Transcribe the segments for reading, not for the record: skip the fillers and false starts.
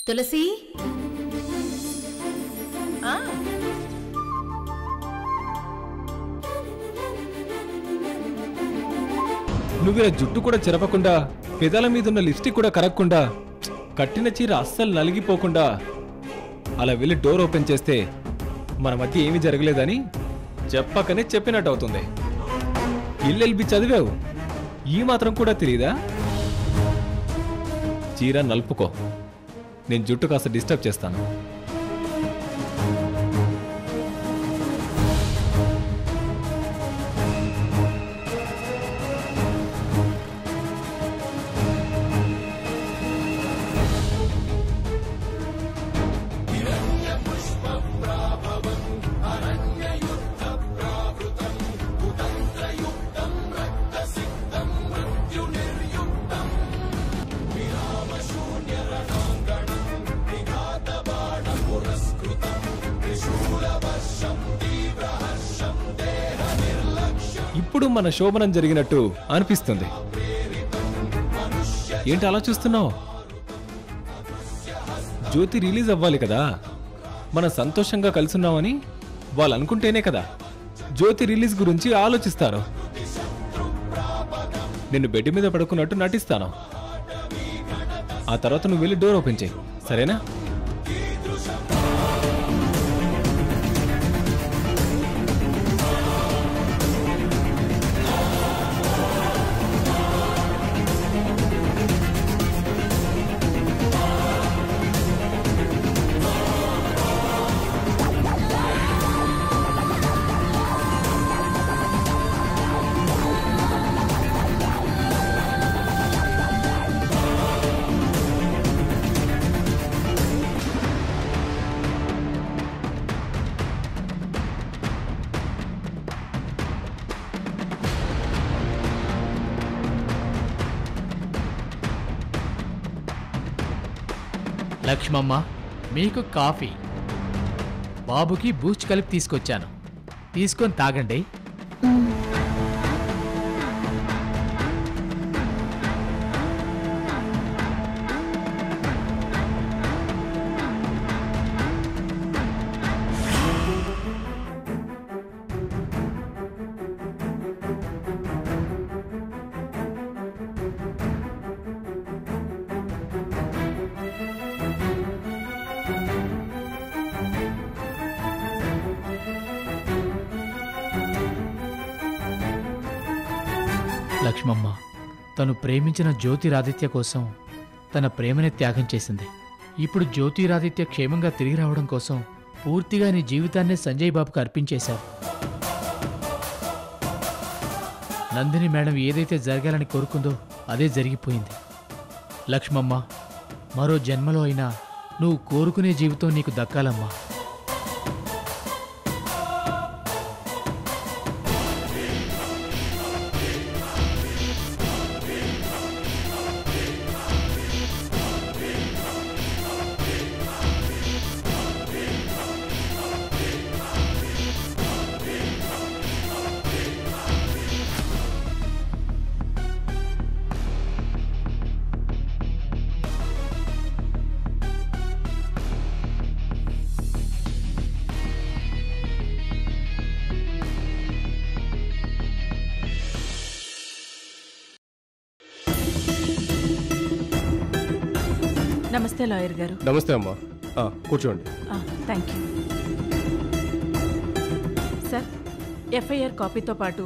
తులసి నువ్వు జుట్టు కూడా చెరపకుండా పెదాల మీదున్న లిప్స్టిక్ కూడా కరగకుండా కట్టిన చీర అస్సలు నలిగిపోకుండా అలా వెళ్ళి డోర్ ఓపెన్ చేస్తే మన మధ్య ఏమీ జరగలేదని చెప్పకనే చెప్పినట్టు అవుతుంది. ఎల్ఎల్బి చదివావు, ఈ మాత్రం కూడా తెలియదా? చీర నలుపుకో, నేను జుట్టు కాస్త డిస్టర్బ్ చేస్తాను. ఇప్పుడు మన శోభనం జరిగినట్టు అనిపిస్తుంది. ఏంటి అలా చూస్తున్నావు? జ్యోతి రిలీజ్ అవ్వాలి కదా, మనం సంతోషంగా కలిసున్నామని వాళ్ళు అనుకుంటేనే కదా జ్యోతి రిలీజ్ గురించి ఆలోచిస్తారు. నిన్ను బెడ్ మీద పడుకున్నట్టు నటిస్తాను. ఆ తర్వాత నువ్వు వెళ్ళి డోర్ ఓపెన్ చేయి, సరేనా? లక్ష్మమ్మ, మీకు కాఫీ, బాబుకి బూస్ట్ కలిపి తీసుకొచ్చాను, తీసుకొని తాగండి. లక్ష్మమ్మ తను ప్రేమించిన జ్యోతిరాదిత్య కోసం తన ప్రేమని త్యాగం చేసింది. ఇప్పుడు జ్యోతిరాదిత్య క్షేమంగా తిరిగి రావడం కోసం పూర్తిగా నీ జీవితాన్నే సంజయ్ బాబుకు అర్పించేశావు. నందిని మేడం ఏదైతే జరగాలని కోరుకుందో అదే జరిగిపోయింది. లక్ష్మమ్మ, మరో జన్మలో అయినా నువ్వు కోరుకునే జీవితం నీకు దక్కాలమ్మా. నమస్తే లాయర్ గారు. నమస్తే అమ్మా, కూర్చోండి. Thank you sir. ఎఫ్ఐఆర్ కాపీతో పాటు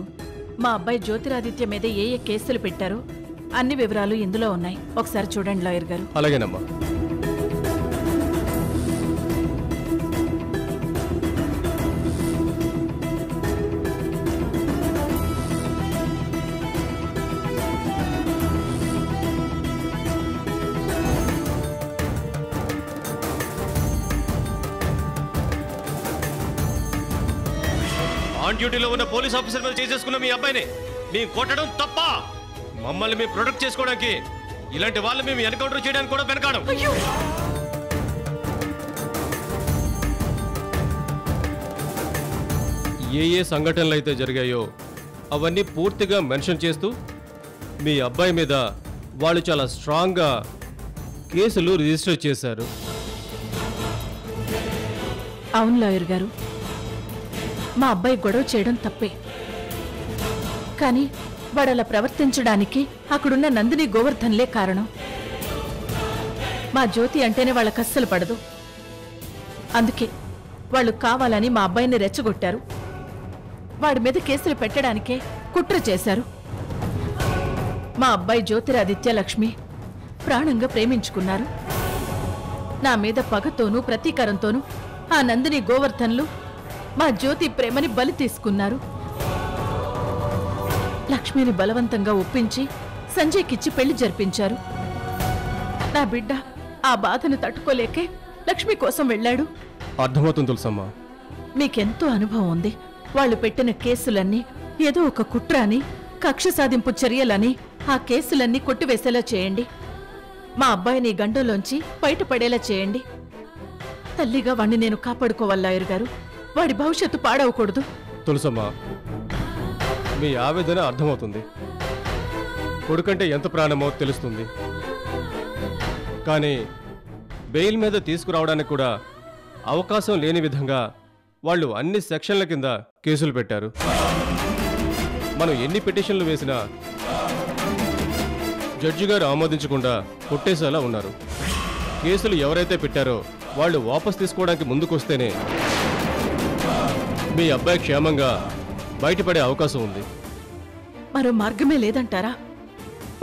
మా అబ్బాయి జ్యోతిరాదిత్య మీద ఏ ఏ కేసులు పెట్టారో అన్ని వివరాలు ఇందులో ఉన్నాయి. ఒకసారి చూడండి లాయర్ గారు. అలాగేనమ్మా. ఆన్ డ్యూటీలో ఉన్న పోలీస్ ఆఫీసర్ మీద చేసేసుకున్న మీ అబ్బాయిని మేము కొట్టడం తప్ప? మమ్మల్ని మేము ప్రొటెక్ట్ చేసుకోవడానికి ఇలాంటి వాళ్ళు మేము ఎన్కౌంటర్ చేయడానికి కూడా వెనకాడం. ఏ సంఘటనలు అయితే జరిగాయో అవన్నీ పూర్తిగా మెన్షన్ చేస్తూ మీ అబ్బాయి మీద వాళ్ళు చాలా స్ట్రాంగ్గా కేసులు రిజిస్టర్ చేశారు. అవును లాయర్ గారు, మా అబ్బాయి గొడవ చేయడం తప్పే. కానీ వాడలా ప్రవర్తించడానికి అక్కడున్న నందిని గోవర్ధన్లే కారణం. మా జ్యోతి అంటేనే వాళ్ళకి అస్సలు పడదు. అందుకే వాళ్ళు కావాలని మా అబ్బాయిని రెచ్చగొట్టారు. వాడి మీద కేసులు పెట్టడానికే కుట్ర చేశారు. మా అబ్బాయి జ్యోతిరాదిత్య లక్ష్మి ప్రాణంగా ప్రేమించుకున్నారు. నా మీద పగతోనూ ప్రతీకారంతోనూ ఆ నందిని గోవర్ధన్లు మా జ్యోతి ప్రేమని బలి తీసుకున్నారు. లక్ష్మిని బలవంతంగా ఒప్పించి సంజయ్కిచ్చి పెళ్లి జరిపించారు. నా బిడ్డ ఆ బాధను తట్టుకోలేకే లక్ష్మి కోసం వెళ్ళాడు. అర్థమవుతుంది తులసమ్మ. మీకెంతో అనుభవం ఉంది. వాళ్ళు పెట్టిన కేసులన్నీ ఏదో ఒక కుట్ర అని, కక్ష సాధింపు చర్యలని ఆ కేసులన్నీ కొట్టివేసేలా చేయండి. మా అబ్బాయిని గండంలోంచి బయటపడేలా చేయండి. తల్లిగా వాణ్ణి నేను కాపాడుకోవాలి లాయర్ గారు. వాడి భవిష్యత్తు పాడవకూడదు. తులసమ్మ, మీ ఆవేదన అర్థమవుతుంది. కొడుకంటే ఎంత ప్రాణమో తెలుస్తుంది. కానీ బెయిల్ మీద తీసుకురావడానికి కూడా అవకాశం లేని విధంగా వాళ్ళు అన్ని సెక్షన్ల కింద కేసులు పెట్టారు. మనం ఎన్ని పిటిషన్లు వేసినా జడ్జి గారు ఆమోదించకుండా కొట్టేసేలా ఉన్నారు. కేసులు ఎవరైతే పెట్టారో వాళ్ళు వాపస్ తీసుకోవడానికి ముందుకొస్తేనే మీ అబ్బాయి క్షేమంగా బయటపడే అవకాశం ఉంది. మరో మార్గమే లేదంటారా?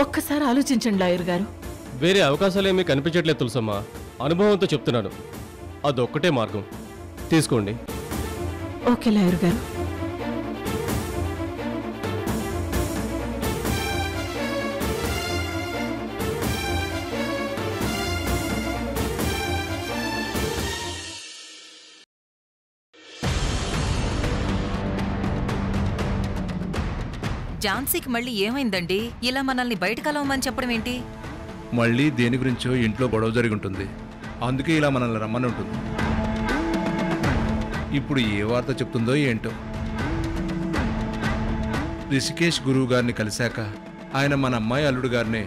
ఒక్కసారి ఆలోచించండి లాయర్ గారు. వేరే అవకాశాలేమీ కనిపించట్లేదు తులసమ్మ. అనుభవంతో చెప్తున్నాను. అదొక్కటే మార్గం. తీసుకోండి. ఓకే లాయర్ గారు. ఝాన్సీకి మళ్ళీ ఏమైందండి? ఇలా మనల్ని బయట కలవమని చెప్పడం ఏంటి? మళ్ళీ దేని గురించో ఇంట్లో గొడవ జరిగి ఉంటుంది. అందుకే ఇలా మనల్ని రమ్మని ఉంటుంది. ఇప్పుడు ఏ వార్త చెప్తుందో ఏంటో. రిషికేష్ గురువు గారిని కలిశాక ఆయన మన అమ్మాయి అల్లుడు గారిని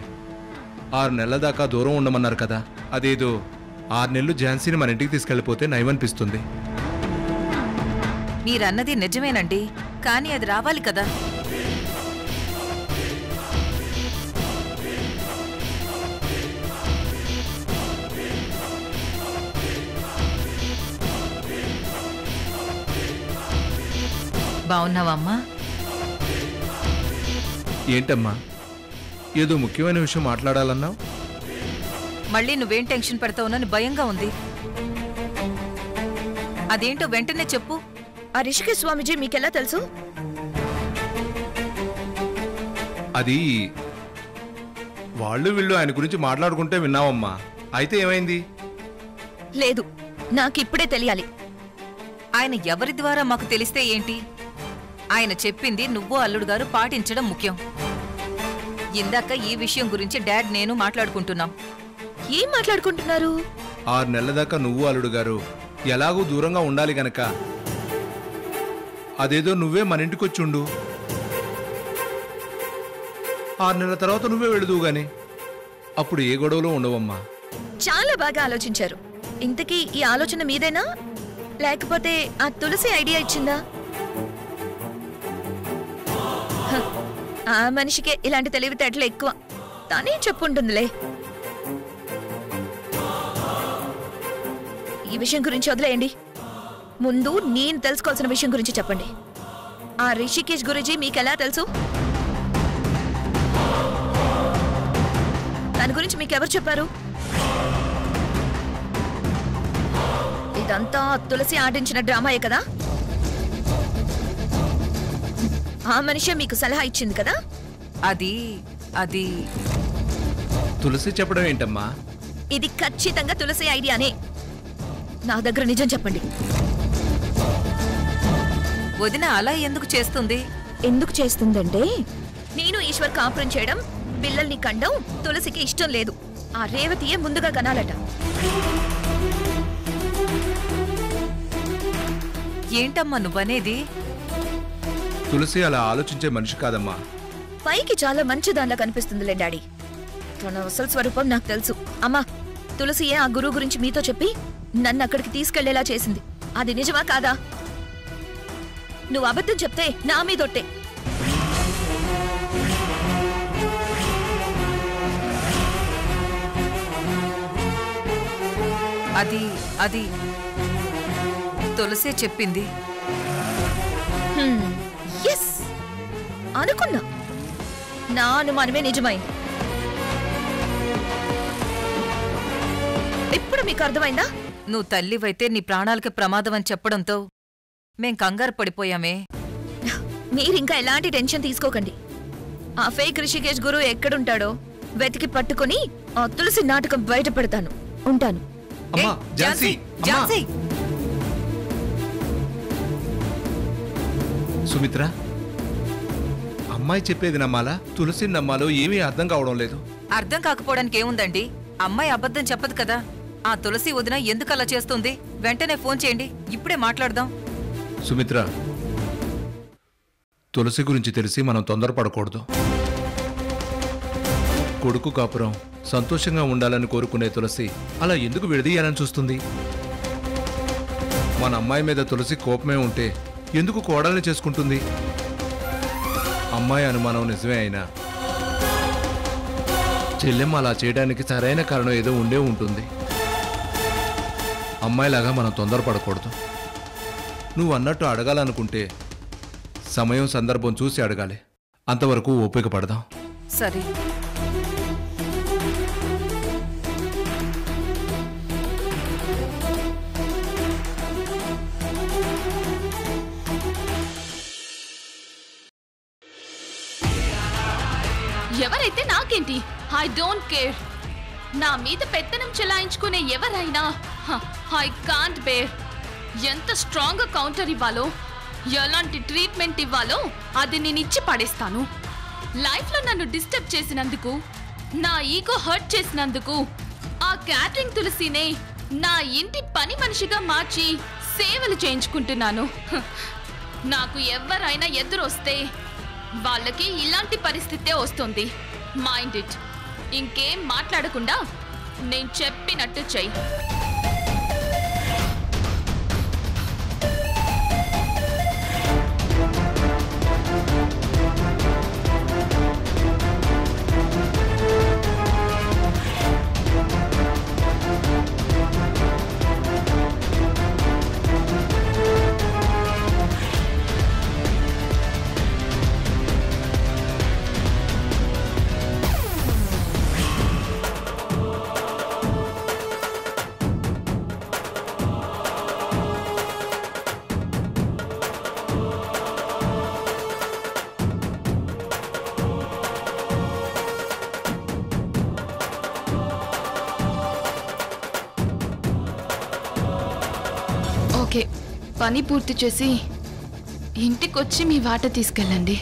6 నెలల దాకా దూరం ఉండమన్నారు కదా. అదేదో 6 నెలలు ఝాన్సీని మన ఇంటికి తీసుకెళ్ళిపోతే నయమనిపిస్తుంది. మీరన్నది నిజమేనండి, కానీ అది రావాలి కదా. బావున్నావమ్మా? ఏంటమ్మా, ఏదో ముఖ్యమైన విషయం మాట్లాడాలన్నావు? మళ్ళీ నువ్వేం టెన్షన్ పెడతావునని భయంగా ఉంది. అదేంటో వెంటనే చెప్పు. ఆ రిషికేశ్ స్వామీజీ మీకెలా తెలుసు? అది వాళ్ళు వీళ్ళు ఆయన గురించి మాట్లాడుకుంటే విన్నావమ్మా. అయితే ఏమైంది? లేదు, నాకిప్పుడే తెలియాలి. ఆయన ఎవరి ద్వారా మాకు తెలిస్తే ఏంటి? ఆయన చెప్పింది నువ్వు అల్లుడు గారు పాటించడం ముఖ్యం. ఇందాక ఈ విషయం గురించి డాడ్ నేను మాట్లాడుకుంటున్నాం. ఏం మాట్లాడుకుంటున్నారు? 6 నెలల దాకా నువ్వు అల్లుడు గారు ఎలాగూ దూరంగా ఉండాలి గనక అదేదో నువ్వే మన ఇంటికి వచ్చి ఉండు. 6 నెలల తర్వాత నువ్వే వెళుదువు గాని అప్పుడు ఏ గొడవలో ఉండవమ్మా. చాలా బాగా ఆలోచించారు. ఇంతకీ ఈ ఆలోచన మీదేనా, లేకపోతే ఆ తులసి ఐడియా ఇచ్చిందా? హ, ఆ మనిషికే ఇలాంటి తెలివితేటలు ఎక్కువ. తనే చెప్పుంటుందిలే. ఈ విషయం గురించి వదిలేయండి. ముందు నేను తెలుసుకోవాల్సిన విషయం గురించి చెప్పండి. ఆ రిషికేష్ గురించి మీకెలా తెలుసు? దాని గురించి మీకెవరు చెప్పారు? ఇదంతా తులసి ఆడించిన డ్రామాయే కదా? ఆ మనిషే మీకు సలహా ఇచ్చింది కదా? అది తులసి చెప్పడం ఏంటమ్మా? ఇది ఖచ్చితంగా తులసి ఐడియానే. నా దగ్గర నిజం చెప్పండి. వదిన అలా ఎందుకు చేస్తుంది? ఎందుకు చేస్తుందంటే, నేను ఈశ్వర్ కాపురం చేయడం, పిల్లల్ని కండం తులసికి ఇష్టం లేదు. ఆ రేవతియే ముందుగా కనాలట. ఏంటమ్మా నువ్వనేది? తులసి అలా ఆలోచించే మనిషి కాదమ్మా. పైకి చాలా మంచిదానిలా కనిపిస్తుందిలే డాడీ. తన అసలు స్వరూపం నాకు తెలుసు. అమ్మా, తులసియే ఆ గురువు గురించి మీతో చెప్పి నన్ను అక్కడికి తీసుకెళ్లేలా చేసింది. అది నిజమా కాదా? నువ్వు అబద్ధం చెప్తే నా మీదొట్టే. అది తులసే చెప్పింది. ఎస్, అనుకున్నా. నా అనుమానమే నిజమైంది. ఇప్పుడు మీకు అర్థమైందా? నువ్వు తల్లివైతే నీ ప్రాణాలకి ప్రమాదం అని చెప్పడంతో మేం కంగారు పడిపోయామే. మీరింకా ఎలాంటి టెన్షన్ తీసుకోకండి. ఆ ఫేక్ రిషికేష్ గురువు ఎక్కడుంటాడో వెతికి పట్టుకుని ఆ తులసి నాటకం బయట పెడతాను. ఉంటాను. అమ్మా, ఏయ్, ఝాన్సీ, ఝాన్సీ! సుమిత్ర, అమ్మాయి చెప్పేది నమ్మాలా, తులసిని నమ్మాలో ఏమీ అర్థం కావడం లేదు. అర్థం కాకపోవడానికి ఏముందండి? అమ్మాయి అబద్ధం చెప్పదు కదా. ఆ తులసి వదిన ఎందుకు అలా చేస్తుంది? వెంటనే ఫోన్ చేయండి, ఇప్పుడే మాట్లాడదాం. సుమిత్ర, తులసి గురించి తెలిసి మనం తొందరపడకూడదు. కొడుకు కాపురం సంతోషంగా ఉండాలని కోరుకునే తులసి అలా ఎందుకు విడదీయాలని చూస్తుంది? మన అమ్మాయి మీద తులసి కోపమే ఉంటే ఎందుకు కోడల్ని చేసుకుంటుంది? అమ్మాయి అనుమానం నిజమే అయినా చెల్లెమ్మ అలా చేయడానికి సరైన కారణం ఏదో ఉండే ఉంటుంది. అమ్మాయిలాగా మనం తొందరపడకూడదు. నువ్వు అన్నట్టు అడగాలనుకుంటే సమయం సందర్భం చూసి అడగాలి. అంతవరకు ఓపిక పడదాం. సరే. ఎవరైతే నాకేంటి? I don't care. నా మీద పెత్తనం చెలాయించుకునే ఎవరైనా ఐ కాంట్ బేర్. ఎంత స్ట్రాంగ్ కౌంటర్ ఇవ్వాలో, ఎలాంటి ట్రీట్మెంట్ ఇవ్వాలో అది నేను ఇచ్చి పడేస్తాను. లైఫ్లో నన్ను డిస్టర్బ్ చేసినందుకు, నా ఈగో హర్ట్ చేసినందుకు ఆ క్యాటరింగ్ తులసినే నా ఇంటి పని మనిషిగా మార్చి సేవలు చేయించుకుంటున్నాను. నాకు ఎవరైనా ఎదురొస్తే వాళ్ళకి ఇలాంటి పరిస్థితే వస్తుంది. Mind it. ఇంకేం మాట్లాడకుండా నేను చెప్పినట్టు చెయ్యి. ఓకే, పని పూర్తి చేసి ఇంటికొచ్చి మీ వాట తీసుకెళ్ళండి.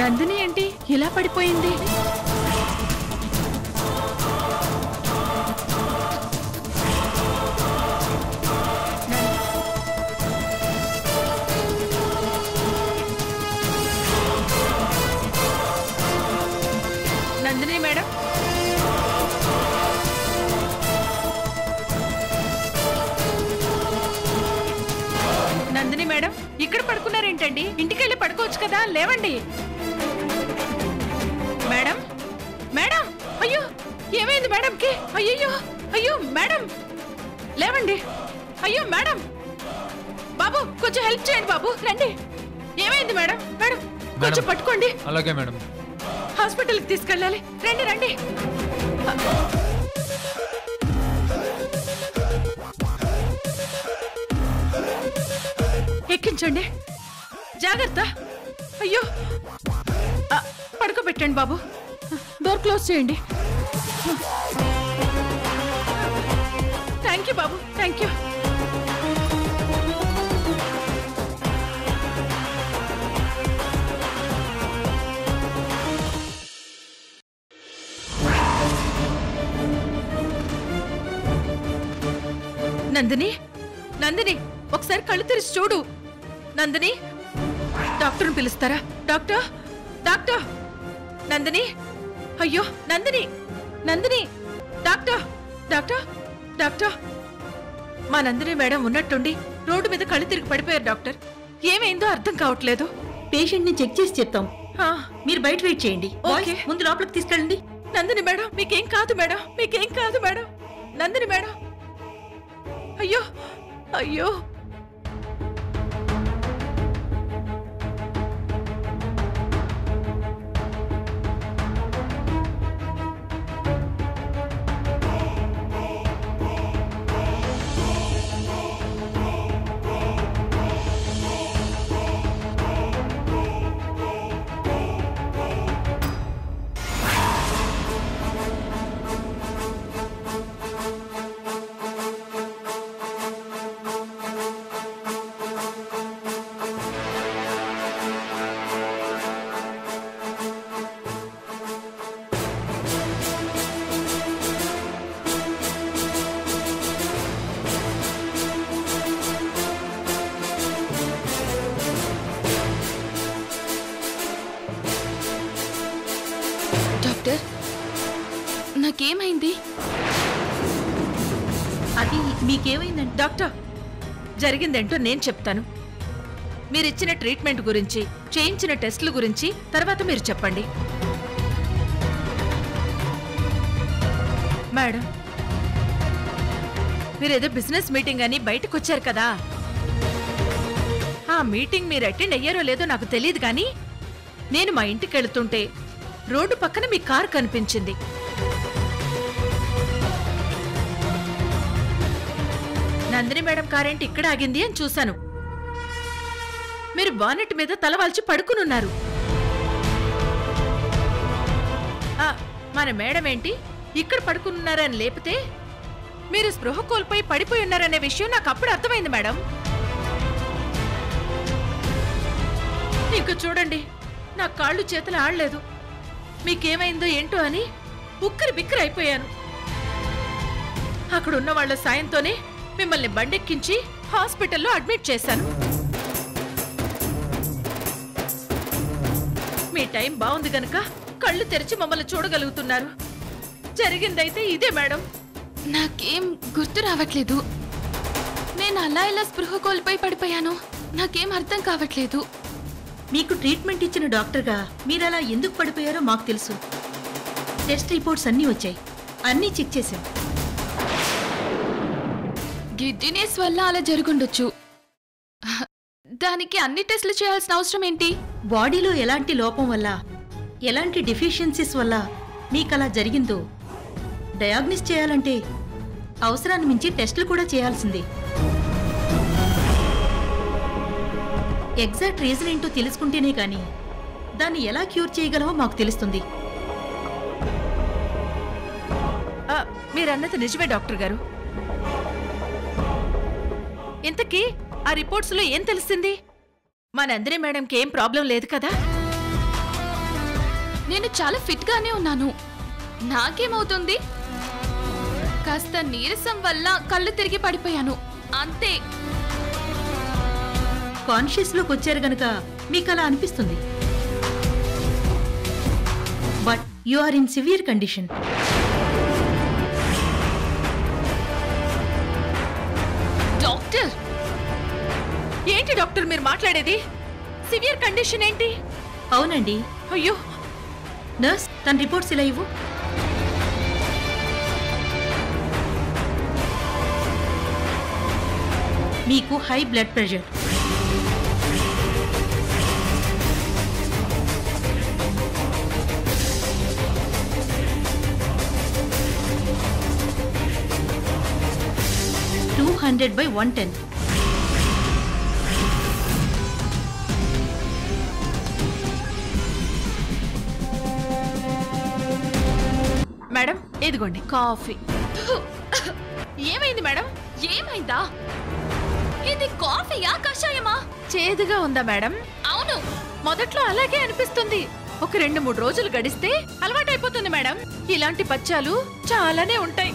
నందిని ఏంటి ఇలా పడిపోయింది? నందిని మేడం, నందిని మేడం, ఇక్కడ పడుకున్నారేంటండి? ఇంటికెళ్ళి పడుకోవచ్చు కదా, లేవండి. మేడం, మేడం, అయ్యో ఏమైంది మేడంకి? అయ్యో అయ్యో మేడం, లేవండి. అయ్యో మేడం, బాబు కొంచెం హెల్ప్ చేయండి బాబు, రండి. ఏమైంది మేడం? మేడం కొంచెం పట్టుకోండి. అలాగే మేడం. హాస్పిటల్కి తీసుకెళ్ళాలి, రండి రండి. ఉంచండి. జాగ్రత్త. అయ్యో, పడుకోబెట్టండి బాబు. డోర్ క్లోజ్ చేయండి. Thank you Babu, thank you. Nandini, Nandini, ఒకసారి కళ్ళు తెరిచి చూడు. నందిని, డాక్టర్ని పిలుస్తారా? Doctor, doctor. నందిని, అయ్యో Nandini, Nandini, doctor, doctor, doctor. మా నందిని మేడం ఉన్నట్టుండి రోడ్డు మీద కళ్ళు తిరిగి పడిపోయారు డాక్టర్. ఏమైందో అర్థం కావట్లేదు. పేషెంట్ ని చెక్ చేసి చెప్తాం. మీరు బయట వెయిట్ చేయండి. ఓకే. ముందు లోపలికి తీసుకెళ్ళండి. నందిని మేడం, మీకేం కాదు మేడం, మీకేం కాదు మేడం. నందిని మేడం, అయ్యో అయ్యో. డాక్టర్, నాకేమైంది? అది మీకేమైందండి? డాక్టర్, జరిగిందేంటో నేను చెప్తాను. మీరిచ్చిన ట్రీట్మెంట్ గురించి, చేయించిన టెస్టుల గురించి తర్వాత మీరు చెప్పండి. మేడం, మీరేదో బిజినెస్ మీటింగ్ అని బయటకు వచ్చారు కదా. ఆ మీటింగ్ మీరు అటెండ్ అయ్యారో లేదో నాకు తెలియదు కానీ నేను మా ఇంటికి వెళుతుంటే రోడ్డు పక్కన మీ కారు కనిపించింది. నందిని మేడం కారేంటి ఇక్కడ ఆగింది అని చూశాను. మీరు బానెట్ మీద తలవాల్చి పడుకునున్నారు. మన మేడం ఏంటి ఇక్కడ పడుకున్నారని లేపితే మీరు స్పృహ కోల్పోయి పడిపోయి ఉన్నారనే విషయం నాకు అప్పుడు అర్థమైంది మేడం. ఇంక చూడండి, నా కాళ్ళు చేతులు ఆడలేదు. మీకేమైందో ఏంటో అని ఉక్కిరి బిక్కిరి అయిపోయాను. అక్కడున్న వాళ్ల సాయంతోనే మిమ్మల్ని బండెక్కించి హాస్పిటల్లో అడ్మిట్ చేశాను. మీ టైం బాగుంది గనక కళ్ళు తెరిచి మమ్మల్ని చూడగలుగుతున్నారు. జరిగిందైతే ఇదే మేడం. నాకేం గుర్తు రావట్లేదు. నేను అలా ఇలా స్పృహ కోల్పోయి పడిపోయాను. నాకేం అర్థం కావట్లేదు. మీకు ట్రీట్మెంట్ ఇచ్చిన డాక్టర్గా మీరు అలా ఎందుకు పడిపోయారో మాకు తెలుసు. టెస్ట్ రిపోర్ట్స్ అన్నీ వచ్చాయి, అన్నీ చెక్ చేశాం. గిడ్డినెస్ వల్ల అలా జరుగుండొచ్చు. దానికి అన్ని టెస్టులు చేయాల్సిన అవసరం ఏంటి? బాడీలో ఎలాంటి లోపం వల్ల, ఎలాంటి డెఫిషియన్సీస్ వల్ల మీకు అలా జరిగిందో డయాగ్నోస్ చేయాలంటే అవసరాన్ని మించి టెస్టులు కూడా చేయాల్సిందే. ఎగ్జాక్ట్ రీజన్ ఏంటో తెలుసుకుంటేనే కానీ దాన్ని ఎలా క్యూర్ చేయగలవో మాకు తెలుస్తుంది. మీరన్నది నిజమే డాక్టర్ గారు. ఇంతకీ ఆ రిపోర్ట్స్ లో ఏం తెలిసింది? మా నందిని మేడంకి ఏం ప్రాబ్లం లేదు కదా? నేను చాలా ఫిట్ గానే ఉన్నాను. నాకేమవుతుంది? కాస్త నీరసం వల్ల కళ్ళు తిరిగి పడిపోయాను, అంతే. కాన్షియస్ లోకి వచ్చారు గనక మీకు అలా అనిపిస్తుంది. But you are in severe condition. Doctor, ఏంటి డాక్టర్ మీరు మాట్లాడేది? సివియర్ కండిషన్ ఏంటి? అవునండి. అయ్యో. నర్స్, తన రిపోర్ట్స్ ఇలా ఇవ్వు. మీకు హై బ్లడ్ ప్రెషర్, (200/110). మేడం ఇదిగోండి కాఫీ. ఏమైంది మేడం? ఏమైందా? ఇది కాఫీయా కషాయమా? చేదుగా ఉందా మేడం? అవును, మొదట్లో అలాగే అనిపిస్తుంది. ఒక 2-3 రోజులు గడిస్తే అలవాటైపోతుంది మేడం. ఇలాంటి పచ్చాలు చాలానే ఉంటాయి.